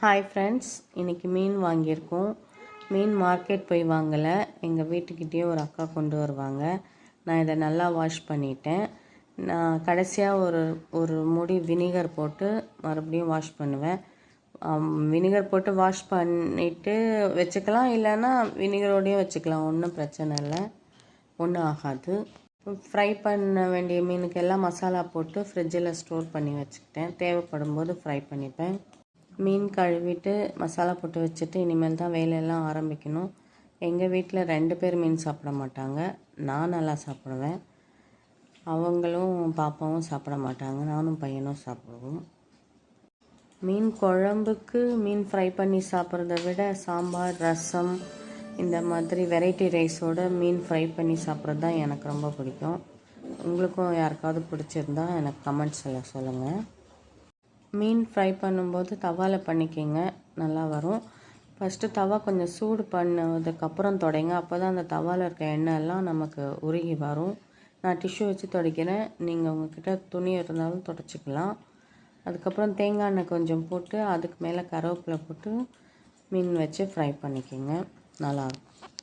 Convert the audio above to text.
Hi friends, இன்றைக்கி மீன் வாங்கியிருக்கோம். மீன் market போய் வாங்கலை, எங்கள் வீட்டுக்கிட்டேயே ஒரு அக்கா கொண்டு வருவாங்க. நான் இதை நல்லா வாஷ் பண்ணிட்டேன். நான் கடைசியாக ஒரு முடி வினிகர் போட்டு மறுபடியும் வாஷ் பண்ணுவேன். வினிகர் போட்டு வாஷ் பண்ணிவிட்டு வச்சுக்கலாம், இல்லைன்னா வினிகரோடையும் வச்சுக்கலாம், ஒன்றும் பிரச்சனை இல்லை, ஒன்றும் ஆகாது. ஃப்ரை பண்ண வேண்டிய மீனுக்கு எல்லாம் மசாலா போட்டு ஃப்ரிட்ஜில் ஸ்டோர் பண்ணி வச்சுக்கிட்டேன். தேவைப்படும் போது ஃப்ரை பண்ணிப்பேன். மீன் கழுவிட்டு மசாலா போட்டு வச்சுட்டு இனிமேல் தான் வேலையெல்லாம் ஆரம்பிக்கணும். எங்கள் வீட்டில் 2 பேர் மீன் சாப்பிட மாட்டாங்க. நான் நல்லா சாப்பிடுவேன், அவங்களும் பாப்பாவும் சாப்பிட மாட்டாங்க. நானும் பையனும் சாப்பிடுவோம். மீன் குழம்புக்கு மீன் ஃப்ரை பண்ணி சாப்பிட்றத விட சாம்பார், ரசம் இந்த மாதிரி வெரைட்டி ரைஸோடு மீன் ஃப்ரை பண்ணி சாப்பிட்றது தான் எனக்கு ரொம்ப பிடிக்கும். உங்களுக்கும் யாருக்காவது பிடிச்சிருந்தா எனக்கு கமெண்ட்ஸில் சொல்லுங்கள். மீன் ஃப்ரை பண்ணும்போது தவாவில் பண்ணிக்கிங்க, நல்லா வரும். ஃபஸ்ட்டு தவா கொஞ்சம் சூடு பண்ணதுக்கப்புறம் தொடைங்க, அப்போ தான் அந்த தவாவில் இருக்க எண்ணெய் எல்லாம் நமக்கு உருகி வரும். நான் டிஷ்யூ வச்சு துடைக்கிறேன், நீங்கள் உங்கள்கிட்ட துணி இருந்தாலும் துடைச்சிக்கலாம். அதுக்கப்புறம் தேங்காய் எண்ணெய் கொஞ்சம் போட்டு அதுக்கு மேலே கருவேப்பிலை போட்டு மீன் வச்சு ஃப்ரை பண்ணிக்கிங்க, நல்லாயிருக்கும்.